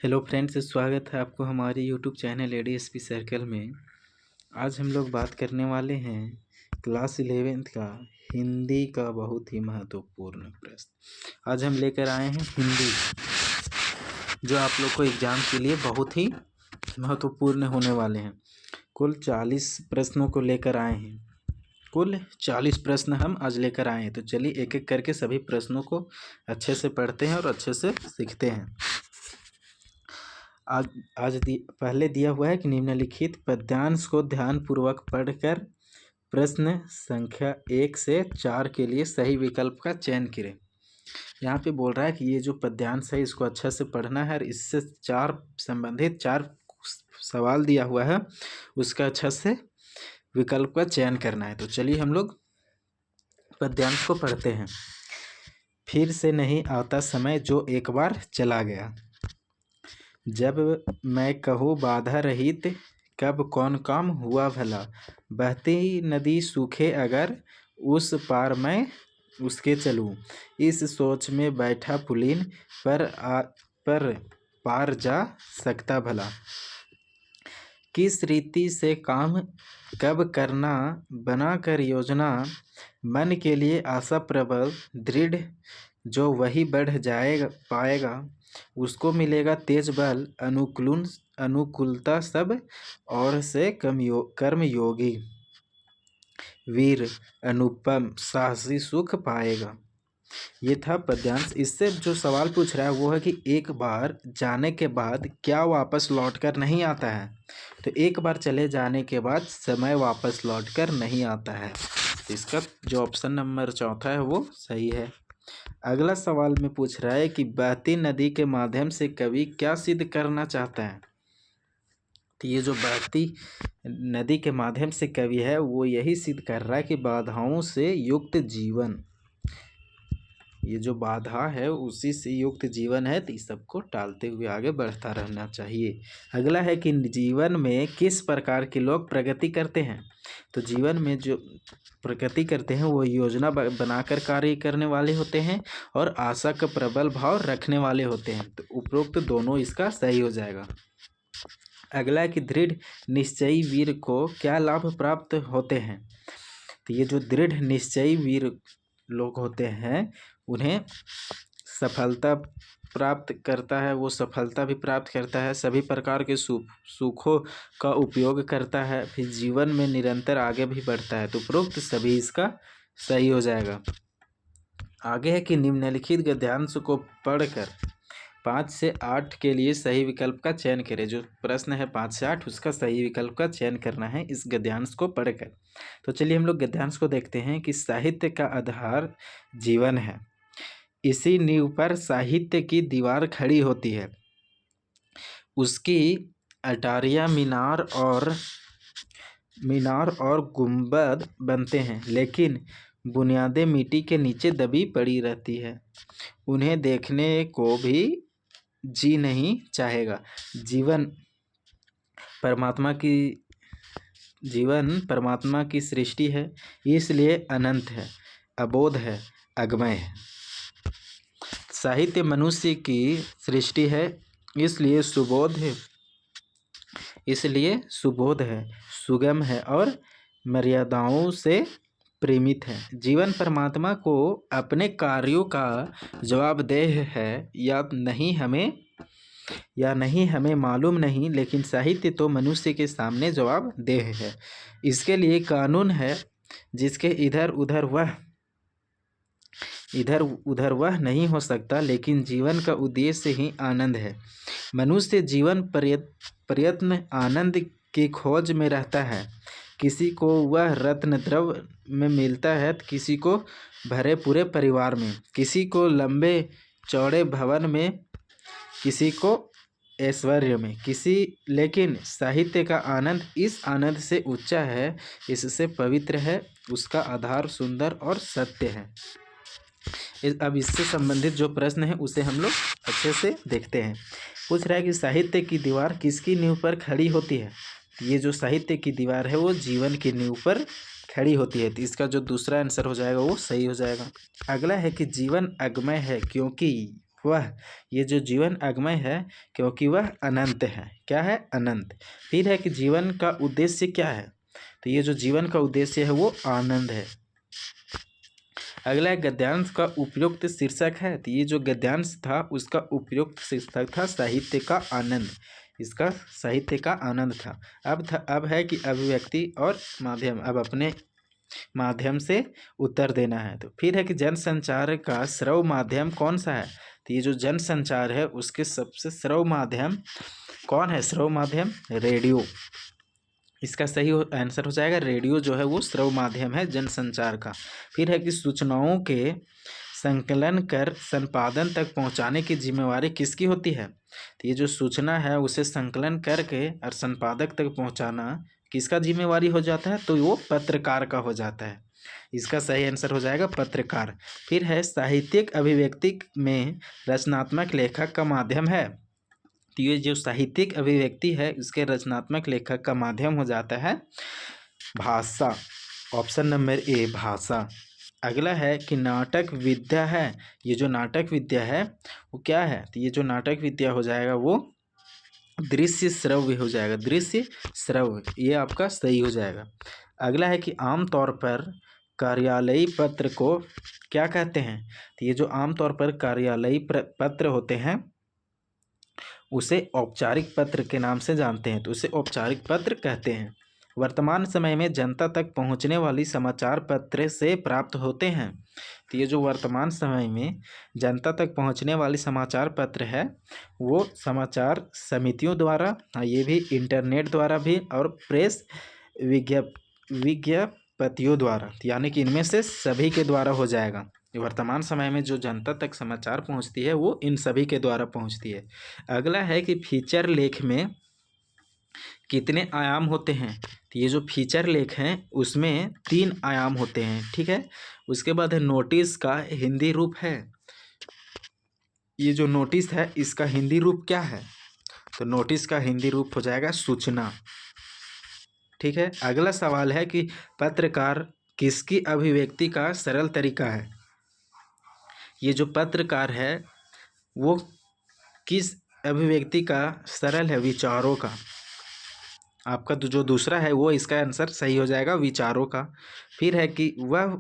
Hello friends, स्वागत है आपको हमारे यूट्यूब चैनल एडीएसपी सर्कल में। आज हम लोग बात करने वाले हैं क्लास 11th का हिंदी का बहुत ही महत्वपूर्ण प्रश्न। आज हम लेकर आए हैं हिंदी, जो आप लोग को एग्जाम के लिए बहुत ही महत्वपूर्ण होने वाले हैं। कुल 40 प्रश्नों को लेकर आए हैं। कुल 40 प्रश्न हम आज लेकर आए हैं। तो चलिए एक एक करके सभी प्रश्नों को अच्छे से पढ़ते हैं और अच्छे से सीखते हैं। पहले दिया हुआ है कि निम्नलिखित पद्यांश को ध्यानपूर्वक पढ़कर प्रश्न संख्या 1 से 4 के लिए सही विकल्प का चयन करें। यहाँ पे बोल रहा है कि ये जो पद्यांश है इसको अच्छा से पढ़ना है और इससे संबंधित 4 सवाल दिया हुआ है, उसका अच्छा से विकल्प का चयन करना है। तो चलिए हम लोग पद्यांश को पढ़ते हैं। फिर से नहीं आता समय जो एक बार चला गया, जब मैं कहूँ बाधा रहित कब कौन काम हुआ भला, बहती नदी सूखे अगर उस पार मैं उसके चलूँ, इस सोच में बैठा पुलीन पर पार जा सकता भला। किस रीति से काम कब करना बना कर योजना, मन के लिए आशा प्रबल दृढ़, जो वही बढ़ जाएगा पाएगा उसको मिलेगा तेज बल, अनुकूलता सब और से कर्म योगी, वीर अनुपम साहसी सुख पाएगा। ये था पद्यांश। इससे जो सवाल पूछ रहा है वो है कि एक बार जाने के बाद क्या वापस लौटकर नहीं आता है। तो एक बार चले जाने के बाद समय वापस लौटकर नहीं आता है। तो इसका जो ऑप्शन नंबर 4 है वो सही है। अगला सवाल में पूछ रहा है कि बहती नदी के माध्यम से कवि क्या सिद्ध करना चाहता है। तो ये जो बहती नदी के माध्यम से कवि है वो यही सिद्ध कर रहा है कि बाधाओं से युक्त जीवन, ये जो बाधा है उसी से युक्त जीवन है, तो इस सबको टालते हुए आगे बढ़ता रहना चाहिए। अगला है कि जीवन में किस प्रकार के लोग प्रगति करते हैं। तो जीवन में जो प्रगति करते हैं वो योजना बनाकर कार्य करने वाले होते हैं और आशा का प्रबल भाव रखने वाले होते हैं। तो उपरोक्त दोनों इसका सही हो जाएगा। अगला है कि दृढ़ निश्चयी वीर को क्या लाभ प्राप्त होते हैं। तो ये जो दृढ़ निश्चयी वीर लोग होते हैं उन्हें सफलता प्राप्त करता है, वो सफलता भी प्राप्त करता है, सभी प्रकार के सुखों का उपयोग करता है, फिर जीवन में निरंतर आगे भी बढ़ता है। तो उपरोक्त सभी इसका सही हो जाएगा। आगे है कि निम्नलिखित गद्यांश को पढ़कर 5 से 8 के लिए सही विकल्प का चयन करें। जो प्रश्न है 5 से 8 उसका सही विकल्प का चयन करना है इस गद्यांश को पढ़कर। तो चलिए हम लोग गद्यांश को देखते हैं कि साहित्य का आधार जीवन है, इसी नींव पर साहित्य की दीवार खड़ी होती है, उसकी अटारियाँ मीनार और गुंबद बनते हैं, लेकिन बुनियादें मिट्टी के नीचे दबी पड़ी रहती है, उन्हें देखने को भी जी नहीं चाहेगा। जीवन परमात्मा की सृष्टि है, इसलिए अनंत है, अबोध है, अगमय है। साहित्य मनुष्य की सृष्टि है, इसलिए सुबोध है, सुगम है और मर्यादाओं से प्रेमित है। जीवन परमात्मा को अपने कार्यों का जवाबदेह है या नहीं हमें मालूम नहीं, लेकिन साहित्य तो मनुष्य के सामने जवाबदेह है। इसके लिए कानून है, जिसके इधर उधर वह नहीं हो सकता, लेकिन जीवन का उद्देश्य ही आनंद है। मनुष्य जीवन प्रयत्न आनंद की खोज में रहता है। किसी को वह रत्न द्रव में मिलता है, तो किसी को भरे पूरे परिवार में, किसी को लंबे चौड़े भवन में, किसी को ऐश्वर्य में, लेकिन साहित्य का आनंद इस आनंद से ऊंचा है, इससे पवित्र है, उसका आधार सुंदर और सत्य है। अब इससे संबंधित जो प्रश्न है उसे हम लोग अच्छे से देखते हैं। पूछ रहा है कि साहित्य की दीवार किसकी नींव पर खड़ी होती है। ये जो साहित्य की दीवार है वो जीवन की नींव पर खड़ी होती है। तो इसका जो दूसरा आंसर हो जाएगा वो सही हो जाएगा। अगला है कि जीवन अगमय है क्योंकि वह, ये जो जीवन अगमय है क्योंकि वह अनंत है। क्या है? अनंत। फिर है कि जीवन का उद्देश्य क्या है? तो ये जो जीवन का उद्देश्य है वो आनंद है। अगला गद्यांश का उपयुक्त शीर्षक है। तो ये जो गद्यांश था उसका उपयुक्त शीर्षक था साहित्य का आनंद। इसका साहित्य का आनंद था। अब है कि अभिव्यक्ति और माध्यम। अब अपने माध्यम से उत्तर देना है। तो फिर है कि जनसंचार का श्रव्य माध्यम कौन सा है? तो ये जो जनसंचार है उसके सबसे श्रव्य माध्यम कौन है? श्रव्य माध्यम रेडियो। इसका सही आंसर हो जाएगा रेडियो जो है वो श्रव्य माध्यम है जनसंचार का। फिर है कि सूचनाओं के संकलन कर संपादन तक पहुंचाने की जिम्मेवारी किसकी होती है? तो ये जो सूचना है उसे संकलन करके और संपादक तक पहुंचाना किसका जिम्मेवारी हो जाता है? तो वो पत्रकार का हो जाता है। इसका सही आंसर हो जाएगा पत्रकार। फिर है साहित्यिक अभिव्यक्ति में रचनात्मक लेखक का माध्यम है। तो ये जो साहित्यिक अभिव्यक्ति है उसके रचनात्मक लेखक का माध्यम हो जाता है भाषा। ऑप्शन नंबर ए भाषा। अगला है कि नाटक विद्या है। ये जो नाटक विद्या है वो क्या है? तो ये जो नाटक विद्या हो जाएगा वो दृश्य श्रव्य हो जाएगा। दृश्य श्रव्य, ये आपका सही हो जाएगा। अगला है कि आमतौर पर कार्यालयी पत्र को क्या कहते हैं? तो ये जो आमतौर पर कार्यालयी पत्र होते हैं उसे औपचारिक पत्र के नाम से जानते हैं। तो उसे औपचारिक पत्र कहते हैं। वर्तमान समय में जनता तक पहुंचने वाली समाचार पत्र से प्राप्त होते हैं। तो ये जो वर्तमान समय में जनता तक पहुंचने वाली समाचार पत्र है वो समाचार समितियों द्वारा, ये भी इंटरनेट द्वारा भी, और प्रेस विज्ञप्तियों द्वारा, यानी कि इनमें से सभी के द्वारा हो जाएगा। वर्तमान समय में जो जनता तक समाचार पहुंचती है वो इन सभी के द्वारा पहुंचती है। अगला है कि फीचर लेख में कितने आयाम होते हैं? तो ये जो फीचर लेख हैं उसमें 3 आयाम होते हैं। ठीक है। उसके बाद है नोटिस का हिंदी रूप है। ये जो नोटिस है इसका हिंदी रूप क्या है? तो नोटिस का हिंदी रूप हो जाएगा सूचना। ठीक है। अगला सवाल है कि पत्रकार किसकी अभिव्यक्ति का सरल तरीका है? ये जो पत्रकार है वो किस अभिव्यक्ति का सरल है? विचारों का। आपका जो दूसरा है वो इसका आंसर सही हो जाएगा विचारों का। फिर है कि वह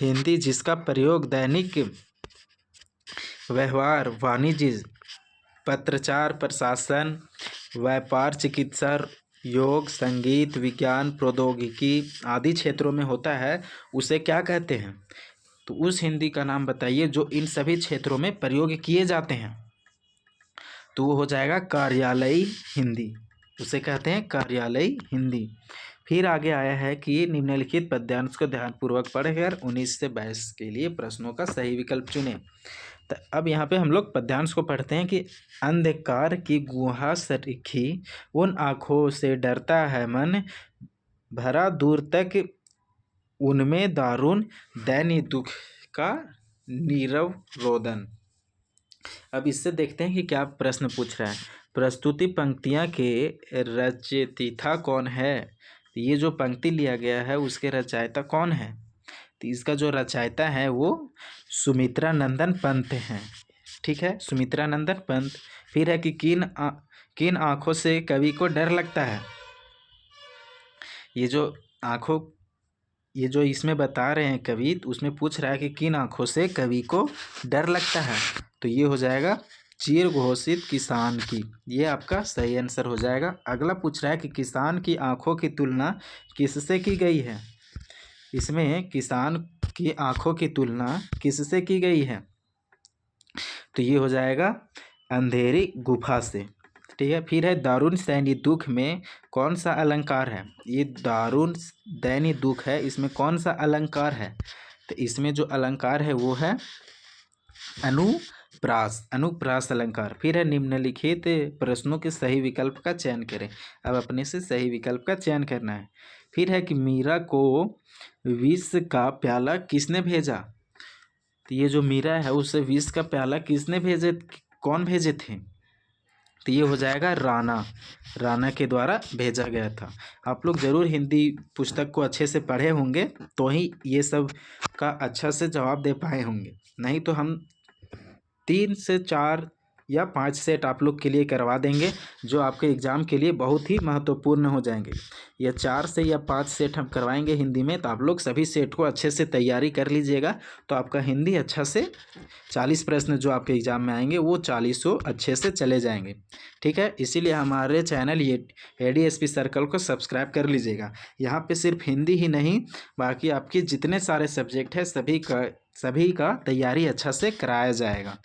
हिंदी जिसका प्रयोग दैनिक व्यवहार, वाणिज्य, पत्रचार, प्रशासन, व्यापार, चिकित्सा, योग, संगीत, विज्ञान, प्रौद्योगिकी आदि क्षेत्रों में होता है उसे क्या कहते हैं? तो उस हिंदी का नाम बताइए जो इन सभी क्षेत्रों में प्रयोग किए जाते हैं। तो वो हो जाएगा कार्यालयी हिंदी। उसे कहते हैं कार्यालयी हिंदी। फिर आगे आया है कि निम्नलिखित पद्यांश को ध्यानपूर्वक पढ़कर 19 से 22 के लिए प्रश्नों का सही विकल्प चुनें। तो अब यहाँ पे हम लोग पद्यांश को पढ़ते हैं कि अंधकार की गुहा सरीखी उन आँखों से डरता है मन, भरा दूर तक उनमें दारुण दैन्य दुख का नीरव रोदन। अब इससे देखते हैं कि क्या प्रश्न पूछ रहा है। प्रस्तुति पंक्तियाँ के रचयिता कौन है? ये जो पंक्ति लिया गया है उसके रचयिता कौन है? तो इसका जो रचयिता है वो सुमित्रा नंदन पंत हैं। ठीक है, सुमित्रा नंदन पंत। फिर है कि किन आँखों से कवि को डर लगता है? ये जो आँखों, ये जो इसमें बता रहे हैं कवि, तो उसमें पूछ रहा है कि किन आँखों से कवि को डर लगता है। तो ये हो जाएगा चिर घोषित किसान की। ये आपका सही आंसर हो जाएगा। अगला पूछ रहा है कि किसान की आँखों की तुलना किससे की गई है? इसमें किसान की आँखों की तुलना किससे की गई है? तो ये हो जाएगा अंधेरी गुफा से। ठीक है। फिर है दारुण दैन्य दुख में कौन सा अलंकार है? ये दारुण दैन्य दुख है, इसमें कौन सा अलंकार है? तो इसमें जो अलंकार है वो है अनुप्रास। अनुप्रास अलंकार। फिर है निम्नलिखित प्रश्नों के सही विकल्प का चयन करें। अब अपने से सही विकल्प का चयन करना है। फिर है कि मीरा को विष का प्याला किसने भेजा? तो ये जो मीरा है उसे विष का प्याला किसने भेजे, कौन भेजे थे? तो ये हो जाएगा राणा के द्वारा भेजा गया था। आप लोग ज़रूर हिंदी पुस्तक को अच्छे से पढ़े होंगे तो ही ये सब का अच्छा से जवाब दे पाए होंगे, नहीं तो हम 3 से 4 या 5 सेट आप लोग क्लियर करवा देंगे, जो आपके एग्ज़ाम के लिए बहुत ही महत्वपूर्ण हो जाएंगे। या 4 से या 5 सेट हम करवाएंगे हिंदी में, तो आप लोग सभी सेट को अच्छे से तैयारी कर लीजिएगा, तो आपका हिंदी अच्छा से 40 प्रश्न जो आपके एग्ज़ाम में आएंगे वो 40 अच्छे से चले जाएंगे। ठीक है, इसीलिए हमारे चैनल ये ADSP सर्कल को सब्सक्राइब कर लीजिएगा। यहाँ पे सिर्फ हिंदी ही नहीं, बाकी आपके जितने सारे सब्जेक्ट हैं सभी का तैयारी अच्छा से कराया जाएगा।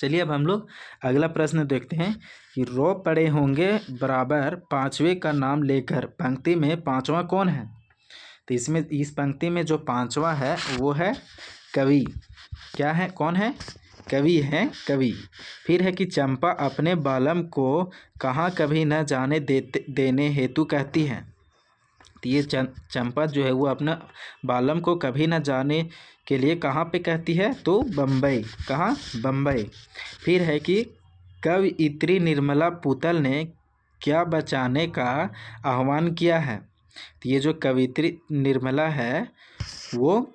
चलिए अब हम लोग अगला प्रश्न देखते हैं कि रो पड़े होंगे बराबर 5वें का नाम लेकर, पंक्ति में 5वां कौन है? तो इसमें इस पंक्ति में जो 5वां है वो है कवि। क्या है, कौन है? कवि है, कवि। फिर है कि चंपा अपने बालम को कहाँ कभी न जाने देने हेतु कहती है। तो ये चंपा जो है वो अपना बालम को कभी न जाने के लिए कहाँ पे कहती है? तो बम्बई। कहाँ? बम्बई। फिर है कि कवयित्री निर्मला पुतल ने क्या बचाने का आह्वान किया है? तो ये जो कवयित्री निर्मला है वो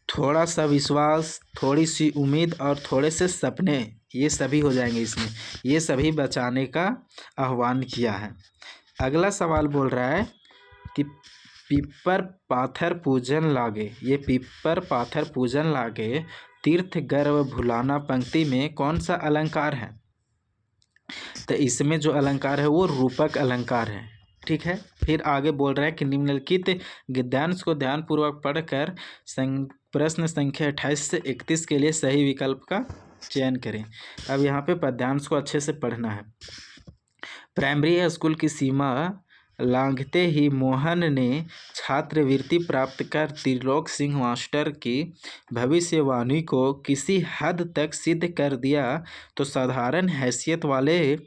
थोड़ा सा विश्वास, थोड़ी सी उम्मीद और थोड़े से सपने, ये सभी हो जाएंगे इसमें, ये सभी बचाने का आह्वान किया है। अगला सवाल बोल रहा है कि पिपर पाथर पूजन लागे, ये पिपर पाथर पूजन लागे तीर्थ गर्व भुलाना पंक्ति में कौन सा अलंकार है? तो इसमें जो अलंकार है वो रूपक अलंकार है। ठीक है, फिर आगे बोल रहा है कि निम्नलिखित गद्यांश को ध्यानपूर्वक पढ़कर प्रश्न संख्या 28 से 31 के लिए सही विकल्प का चयन करें। अब यहाँ पे पद्यांश को अच्छे से पढ़ना है। प्राइमरी स्कूल की सीमा लांघते ही मोहन ने छात्रवृत्ति प्राप्त कर त्रिलोक सिंह मास्टर की भविष्यवाणी को किसी हद तक सिद्ध कर दिया, तो साधारण हैसियत वाले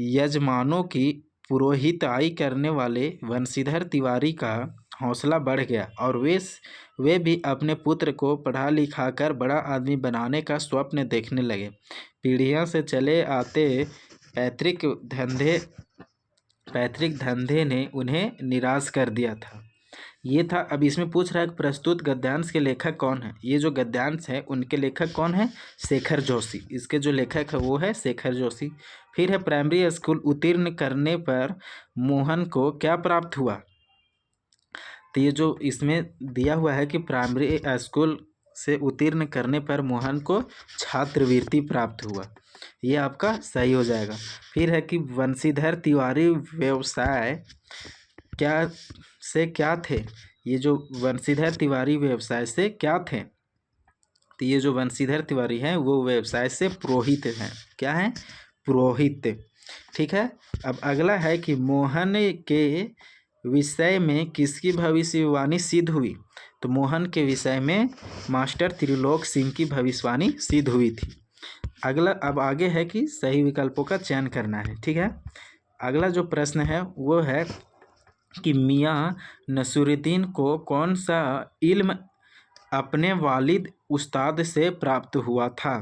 यजमानों की पुरोहिताई करने वाले वंशीधर तिवारी का हौसला बढ़ गया और वे भी अपने पुत्र को पढ़ा लिखा कर बड़ा आदमी बनाने का स्वप्न देखने लगे। पीढ़ियों से चले आते पैतृक धंधे ने उन्हें निराश कर दिया था। ये था। अब इसमें पूछ रहा है कि प्रस्तुत गद्यांश के लेखक कौन है? ये जो गद्यांश है उनके लेखक कौन है? शेखर जोशी। इसके जो लेखक है वो है शेखर जोशी। फिर है प्राइमरी स्कूल उत्तीर्ण करने पर मोहन को क्या प्राप्त हुआ? तो ये जो इसमें दिया हुआ है कि प्राइमरी स्कूल से उत्तीर्ण करने पर मोहन को छात्रवृत्ति प्राप्त हुआ, ये आपका सही हो जाएगा। फिर है कि वंशीधर तिवारी व्यवसाय क्या थे? ये जो वंशीधर तिवारी व्यवसाय से क्या थे? तो ये जो वंशीधर तिवारी हैं वो व्यवसाय से पुरोहित हैं। क्या है? पुरोहित। ठीक है, अब अगला है कि मोहन के विषय में किसकी भविष्यवाणी सिद्ध हुई? तो मोहन के विषय में मास्टर त्रिलोक सिंह की भविष्यवाणी सिद्ध हुई थी। अगला अब आगे है कि सही विकल्पों का चयन करना है। ठीक है, अगला जो प्रश्न है वो है कि मियाँ नसरुद्दीन को कौन सा इल्म अपने वालिद उस्ताद से प्राप्त हुआ था?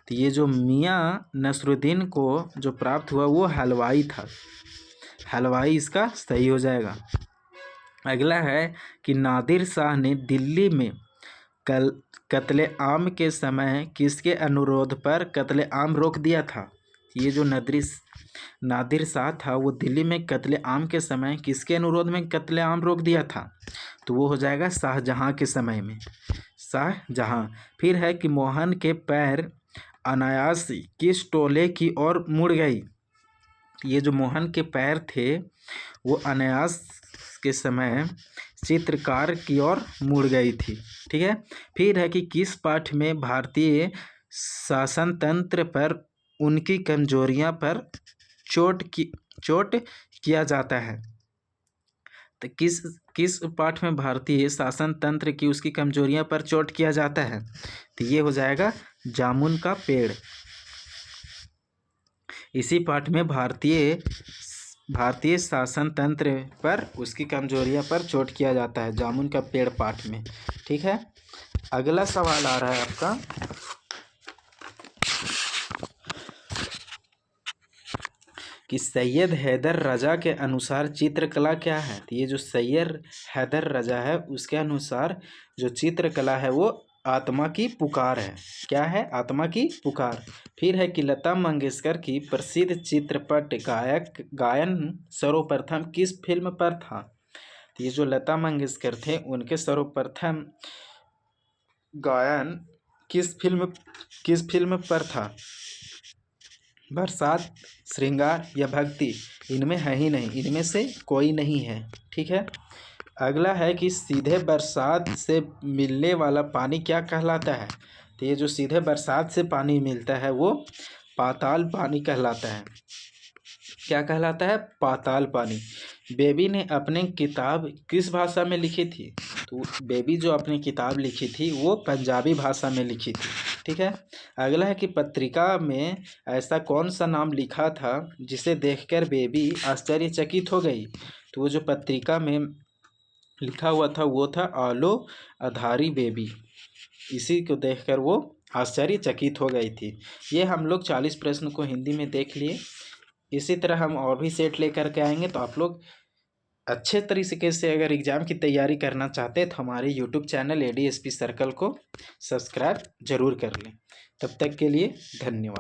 तो ये जो मियाँ नसरुद्दीन को जो प्राप्त हुआ वो हलवाई था। हलवाई इसका सही हो जाएगा। अगला है कि नादिर शाह ने दिल्ली में कत्ले आम के समय किसके अनुरोध पर कत्ले आम रोक दिया था? ये जो नादिर शाह था वो दिल्ली में कत्ले आम के समय किसके अनुरोध में कत्ले आम रोक दिया था? तो वो हो जाएगा शाहजहाँ के समय में, शाहजहाँ। फिर है कि मोहन के पैर अनायास किस टोले की ओर मुड़ गई? ये जो मोहन के पैर थे वो अनायास के समय चित्रकार की ओर मुड़ गई थी। ठीक है, फिर है कि किस पाठ में भारतीय शासन तंत्र पर उनकी कमजोरियां पर चोट किया जाता है? तो किस पाठ में भारतीय शासन तंत्र की उसकी कमजोरियां पर चोट किया जाता है? तो ये हो जाएगा जामुन का पेड़। इसी पाठ में भारतीय शासन तंत्र पर उसकी कमजोरियां पर चोट किया जाता है, जामुन का पेड़ पाठ में। ठीक है, अगला सवाल आ रहा है आपका कि सैयद हैदर रजा के अनुसार चित्रकला क्या है? तो ये जो सैयद हैदर रजा है उसके अनुसार जो चित्रकला है वो आत्मा की पुकार है। क्या है? आत्मा की पुकार। फिर है कि लता मंगेशकर की प्रसिद्ध चित्रपट गायन सर्वप्रथम किस फिल्म पर था? तो ये जो लता मंगेशकर थे उनके सर्वप्रथम गायन किस फिल्म पर था? बरसात, श्रृंगार या भक्ति? इनमें है ही नहीं, इनमें से कोई नहीं है। ठीक है। अगला है कि सीधे बरसात से मिलने वाला पानी क्या कहलाता है? तो ये जो सीधे बरसात से पानी मिलता है वो पाताल पानी कहलाता है। क्या कहलाता है? पाताल पानी। बेबी ने अपनी किताब किस भाषा में लिखी थी? तो बेबी जो अपनी किताब लिखी थी वो पंजाबी भाषा में लिखी थी। ठीक है। अगला है कि पत्रिका में ऐसा कौन सा नाम लिखा था जिसे देखकर बेबी आश्चर्यचकित हो गई? तो वो जो पत्रिका में लिखा हुआ था वो था आलो आधारी बेबी। इसी को देखकर वो आश्चर्यचकित हो गई थी। ये हम लोग 40 प्रश्न को हिंदी में देख लिए। इसी तरह हम और भी सेट लेकर के आएंगे। तो आप लोग अच्छे तरीके से अगर एग्ज़ाम की तैयारी करना चाहते हैं तो हमारे यूट्यूब चैनल ADSP सर्कल को सब्सक्राइब जरूर कर लें। तब तक के लिए धन्यवाद।